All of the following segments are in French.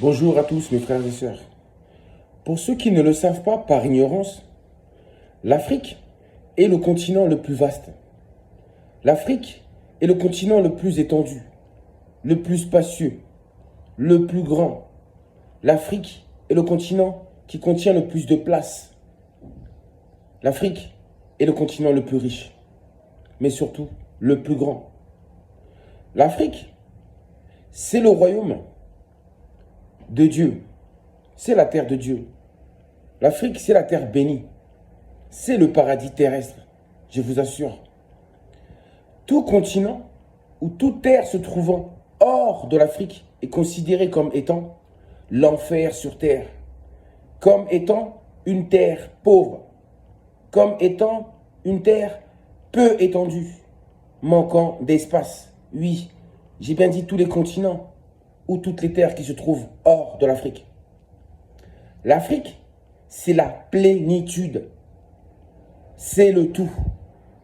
Bonjour à tous mes frères et sœurs. Pour ceux qui ne le savent pas par ignorance, l'Afrique est le continent le plus vaste. L'Afrique est le continent le plus étendu, le plus spacieux, le plus grand. L'Afrique est le continent qui contient le plus de place. L'Afrique est le continent le plus riche, mais surtout le plus grand. L'Afrique, c'est le royaume de Dieu. C'est la terre de Dieu. L'Afrique, c'est la terre bénie. C'est le paradis terrestre, je vous assure. Tout continent ou toute terre se trouvant hors de l'Afrique est considéré comme étant l'enfer sur terre, comme étant une terre pauvre, comme étant une terre peu étendue, manquant d'espace. Oui, j'ai bien dit tous les continents ou toutes les terres qui se trouvent hors de l'Afrique. L'Afrique, c'est la plénitude, c'est le tout,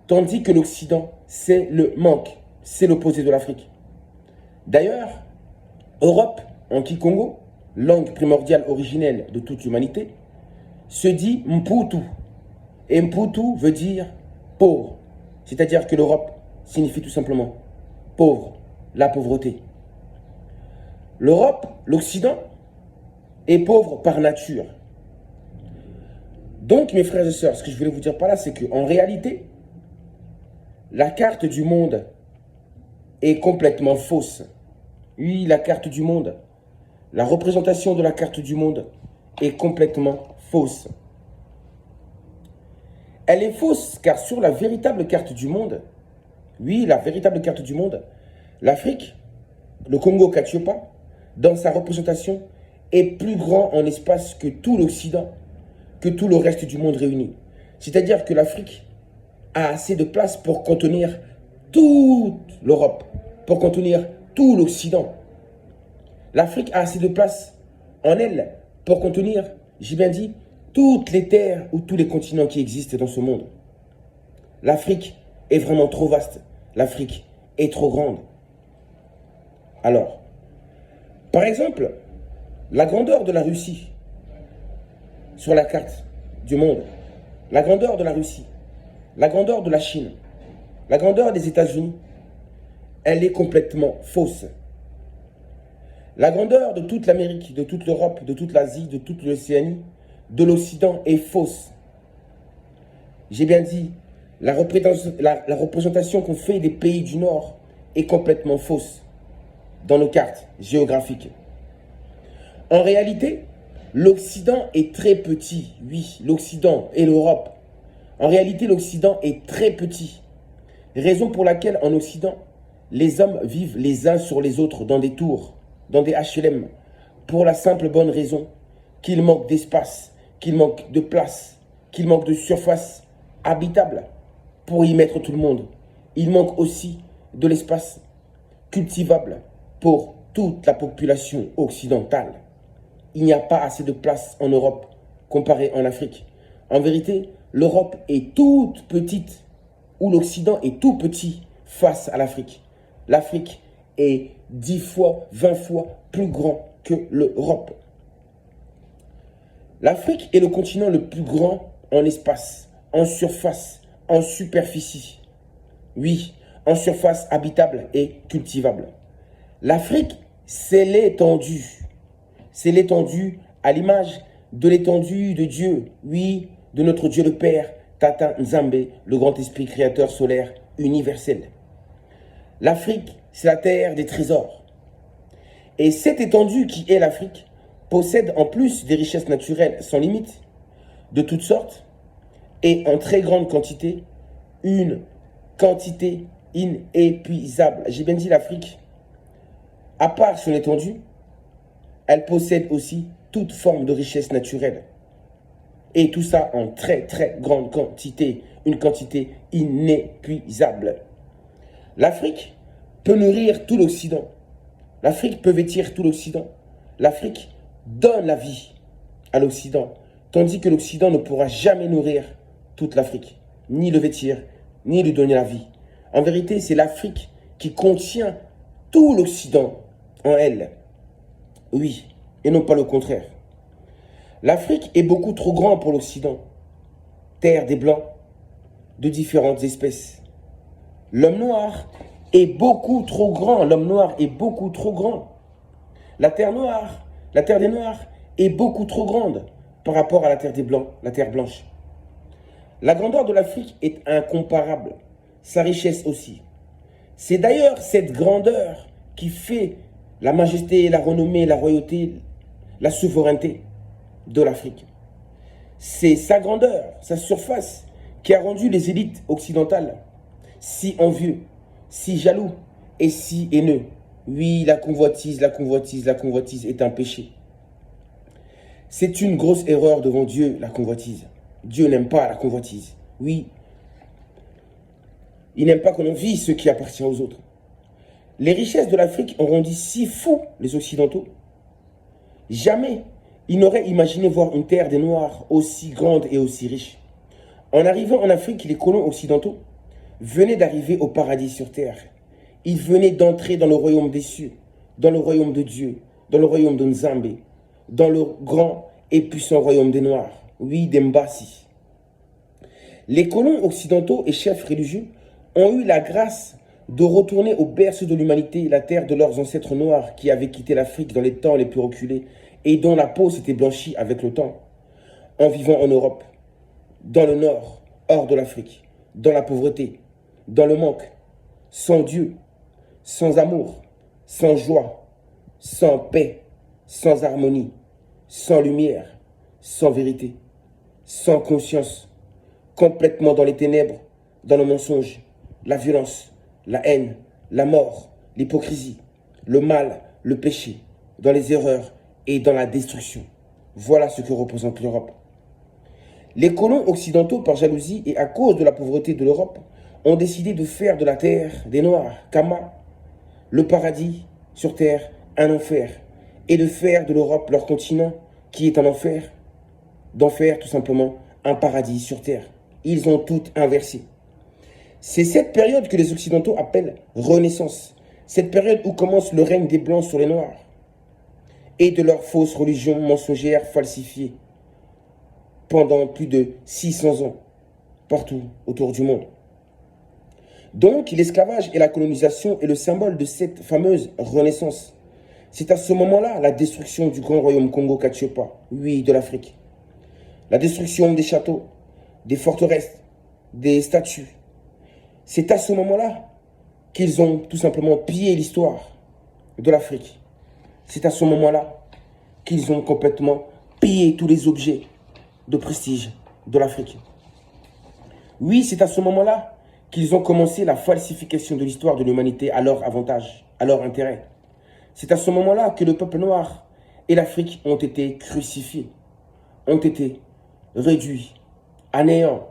tandis que l'Occident, c'est le manque, c'est l'opposé de l'Afrique. D'ailleurs, Europe, en Kikongo, langue primordiale originelle de toute l'humanité, se dit Mputu. Et Mputu veut dire pauvre, c'est-à-dire que l'Europe signifie tout simplement pauvre, la pauvreté. L'Europe, l'Occident, est pauvre par nature. Donc, mes frères et sœurs, ce que je voulais vous dire par là, c'est qu'en réalité, la carte du monde est complètement fausse. Oui, la carte du monde, la représentation de la carte du monde est complètement fausse. Elle est fausse car sur la véritable carte du monde, oui, la véritable carte du monde, l'Afrique, le Congo-Katiopa, dans sa représentation, est plus grand en espace que tout l'Occident, que tout le reste du monde réuni. C'est-à-dire que l'Afrique a assez de place pour contenir toute l'Europe, pour contenir tout l'Occident. L'Afrique a assez de place en elle pour contenir, j'ai bien dit, toutes les terres ou tous les continents qui existent dans ce monde. L'Afrique est vraiment trop vaste. L'Afrique est trop grande. Alors, par exemple, la grandeur de la Russie sur la carte du monde, la grandeur de la Russie, la grandeur de la Chine, la grandeur des États-Unis, elle est complètement fausse. La grandeur de toute l'Amérique, de toute l'Europe, de toute l'Asie, de toute l'Océanie, de l'Occident est fausse. J'ai bien dit, la représentation qu'on fait des pays du Nord est complètement fausse dans nos cartes géographiques. En réalité, l'Occident est très petit. Oui, l'Occident et l'Europe. En réalité, l'Occident est très petit. Raison pour laquelle, en Occident, les hommes vivent les uns sur les autres dans des tours, dans des HLM, pour la simple bonne raison qu'il manque d'espace, qu'il manque de place, qu'il manque de surface habitable pour y mettre tout le monde. Il manque aussi de l'espace cultivable pour toute la population occidentale. Il n'y a pas assez de place en Europe comparé en Afrique. En vérité, l'Europe est toute petite, ou l'Occident est tout petit face à l'Afrique. L'Afrique est 10 fois, 20 fois plus grand que l'Europe. L'Afrique est le continent le plus grand en espace, en surface, en superficie. Oui, en surface habitable et cultivable. L'Afrique, c'est l'étendue. C'est l'étendue à l'image de l'étendue de Dieu. Oui, de notre Dieu le Père, Tata Nzambe, le grand esprit créateur solaire universel. L'Afrique, c'est la terre des trésors. Et cette étendue qui est l'Afrique possède en plus des richesses naturelles sans limite, de toutes sortes, et en très grande quantité, une quantité inépuisable. J'ai bien dit l'Afrique, à part son étendue, elle possède aussi toute forme de richesse naturelle. Et tout ça en très très grande quantité, une quantité inépuisable. L'Afrique peut nourrir tout l'Occident. L'Afrique peut vêtir tout l'Occident. L'Afrique donne la vie à l'Occident, tandis que l'Occident ne pourra jamais nourrir toute l'Afrique, ni le vêtir, ni lui donner la vie. En vérité, c'est l'Afrique qui contient tout l'Occident en elle. Oui, et non pas le contraire. L'Afrique est beaucoup trop grande pour l'Occident, terre des Blancs de différentes espèces. L'homme noir est beaucoup trop grand, l'homme noir est beaucoup trop grand. La terre noire, la terre des Noirs est beaucoup trop grande par rapport à la terre des Blancs, la terre blanche. La grandeur de l'Afrique est incomparable, sa richesse aussi. C'est d'ailleurs cette grandeur qui fait la majesté, la renommée, la royauté, la souveraineté de l'Afrique. C'est sa grandeur, sa surface qui a rendu les élites occidentales si envieux, si jaloux et si haineux. Oui, la convoitise est un péché. C'est une grosse erreur devant Dieu, la convoitise. Dieu n'aime pas la convoitise. Oui, il n'aime pas qu'on envie ce qui appartient aux autres. Les richesses de l'Afrique ont rendu si fous les Occidentaux. Jamais ils n'auraient imaginé voir une terre des Noirs aussi grande et aussi riche. En arrivant en Afrique, les colons occidentaux venaient d'arriver au paradis sur terre. Ils venaient d'entrer dans le royaume des cieux, dans le royaume de Dieu, dans le royaume de Nzambé, dans le grand et puissant royaume des Noirs, oui, d'Embassi. Les colons occidentaux et chefs religieux ont eu la grâce de retourner au berceau de l'humanité, la terre de leurs ancêtres noirs qui avaient quitté l'Afrique dans les temps les plus reculés et dont la peau s'était blanchie avec le temps, en vivant en Europe, dans le nord, hors de l'Afrique, dans la pauvreté, dans le manque, sans Dieu, sans amour, sans joie, sans paix, sans harmonie, sans lumière, sans vérité, sans conscience, complètement dans les ténèbres, dans le mensonge, la violence, la haine, la mort, l'hypocrisie, le mal, le péché, dans les erreurs et dans la destruction. Voilà ce que représente l'Europe. Les colons occidentaux, par jalousie et à cause de la pauvreté de l'Europe, ont décidé de faire de la terre des Noirs, Kama, le paradis sur terre, un enfer, et de faire de l'Europe leur continent, qui est un enfer, d'en faire tout simplement un paradis sur terre. Ils ont tout inversé. C'est cette période que les Occidentaux appellent Renaissance, cette période où commence le règne des Blancs sur les Noirs, et de leur fausse religion mensongère falsifiée pendant plus de 600 ans, partout autour du monde. Donc, l'esclavage et la colonisation est le symbole de cette fameuse renaissance. C'est à ce moment-là la destruction du grand royaume Congo-Katiopa, oui, de l'Afrique. La destruction des châteaux, des forteresses, des statues. C'est à ce moment-là qu'ils ont tout simplement pillé l'histoire de l'Afrique. C'est à ce moment-là qu'ils ont complètement pillé tous les objets de prestige de l'Afrique. Oui, c'est à ce moment-là qu'ils ont commencé la falsification de l'histoire de l'humanité à leur avantage, à leur intérêt. C'est à ce moment-là que le peuple noir et l'Afrique ont été crucifiés, ont été réduits à néant.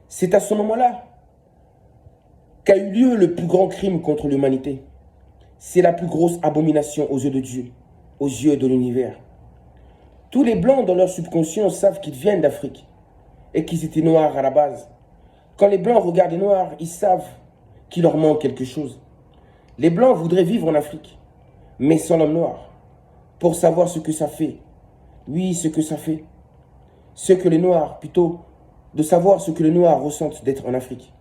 C'est à ce moment-là qu'a eu lieu le plus grand crime contre l'humanité. C'est la plus grosse abomination aux yeux de Dieu, aux yeux de l'univers. Tous les Blancs dans leur subconscient savent qu'ils viennent d'Afrique et qu'ils étaient noirs à la base. Quand les Blancs regardent les Noirs, ils savent qu'il leur manque quelque chose. Les Blancs voudraient vivre en Afrique, mais sans l'homme noir, pour savoir ce que ça fait. Oui, ce que ça fait. Ce que les Noirs, plutôt, de savoir ce que les Noirs ressentent d'être en Afrique.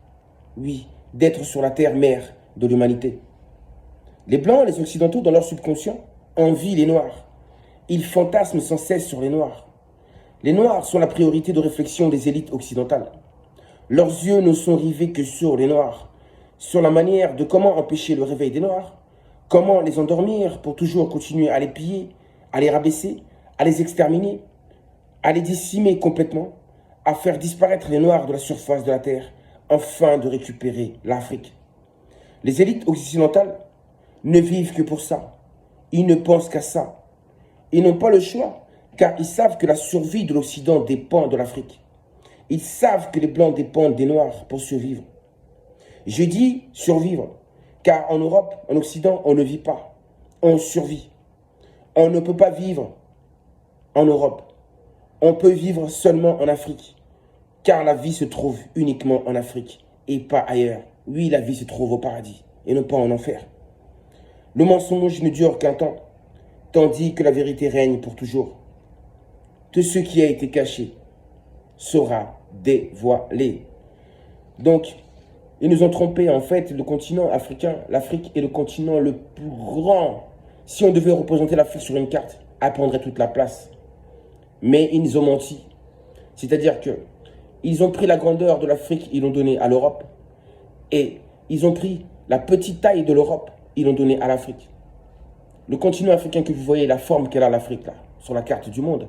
Oui, d'être sur la terre-mère de l'humanité. Les Blancs, les Occidentaux, dans leur subconscient, envient les Noirs. Ils fantasment sans cesse sur les Noirs. Les Noirs sont la priorité de réflexion des élites occidentales. Leurs yeux ne sont rivés que sur les Noirs, sur la manière de comment empêcher le réveil des Noirs, comment les endormir pour toujours continuer à les piller, à les rabaisser, à les exterminer, à les décimer complètement, à faire disparaître les Noirs de la surface de la Terre, afin de récupérer l'Afrique. Les élites occidentales ne vivent que pour ça. Ils ne pensent qu'à ça. Ils n'ont pas le choix, car ils savent que la survie de l'Occident dépend de l'Afrique. Ils savent que les Blancs dépendent des Noirs pour survivre. Je dis survivre, car en Europe, en Occident, on ne vit pas. On survit. On ne peut pas vivre en Europe. On peut vivre seulement en Afrique, car la vie se trouve uniquement en Afrique et pas ailleurs. Oui, la vie se trouve au paradis et non pas en enfer. Le mensonge ne dure qu'un temps. tandis que la vérité règne pour toujours. Tout ce qui a été caché sera dévoilé. Donc, ils nous ont trompés. En fait, le continent africain, l'Afrique est le continent le plus grand. Si on devait représenter l'Afrique sur une carte, elle prendrait toute la place. Mais ils nous ont menti. C'est-à-dire que ils ont pris la grandeur de l'Afrique, ils l'ont donnée à l'Europe. Et ils ont pris la petite taille de l'Europe, ils l'ont donnée à l'Afrique. Le continent africain que vous voyez, la forme qu'elle a l'Afrique, là, sur la carte du monde,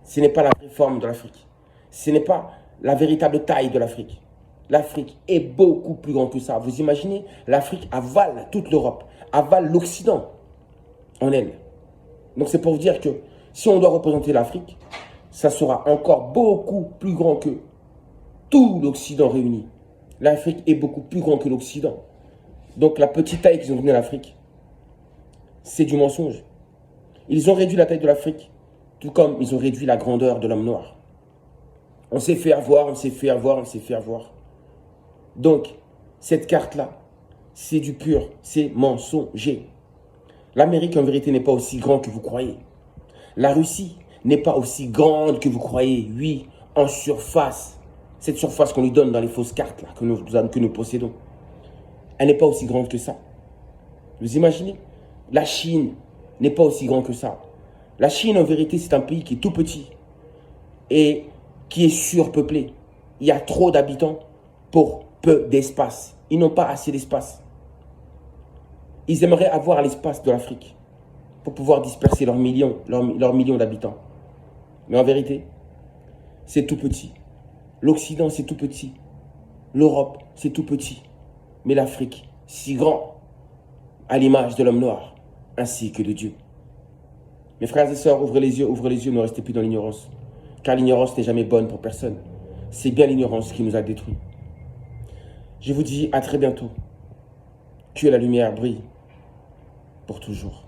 ce n'est pas la vraie forme de l'Afrique. Ce n'est pas la véritable taille de l'Afrique. L'Afrique est beaucoup plus grande que ça. Vous imaginez, l'Afrique avale toute l'Europe, avale l'Occident en elle. Donc c'est pour vous dire que si on doit représenter l'Afrique, ça sera encore beaucoup plus grand que tout l'Occident réuni. L'Afrique est beaucoup plus grand que l'Occident. Donc la petite taille qu'ils ont donnée à l'Afrique, c'est du mensonge. Ils ont réduit la taille de l'Afrique, tout comme ils ont réduit la grandeur de l'homme noir. On s'est fait avoir, on s'est fait avoir, on s'est fait avoir. Donc, cette carte-là, c'est du pur, c'est mensonger. L'Amérique, en vérité, n'est pas aussi grande que vous croyez. La Russie n'est pas aussi grande que vous croyez, oui, en surface. Cette surface qu'on lui donne dans les fausses cartes là, que nous possédons, elle n'est pas aussi grande que ça. Vous imaginez? La Chine n'est pas aussi grande que ça. La Chine, en vérité, c'est un pays qui est tout petit et qui est surpeuplé. Il y a trop d'habitants pour peu d'espace. Ils n'ont pas assez d'espace. Ils aimeraient avoir l'espace de l'Afrique pour pouvoir disperser leurs millions d'habitants. Mais en vérité, c'est tout petit. L'Occident, c'est tout petit. L'Europe, c'est tout petit. Mais l'Afrique, si grand, à l'image de l'homme noir, ainsi que de Dieu. Mes frères et sœurs, ouvrez les yeux, ne restez plus dans l'ignorance. Car l'ignorance n'est jamais bonne pour personne. C'est bien l'ignorance qui nous a détruits. Je vous dis à très bientôt. Que la lumière brille pour toujours.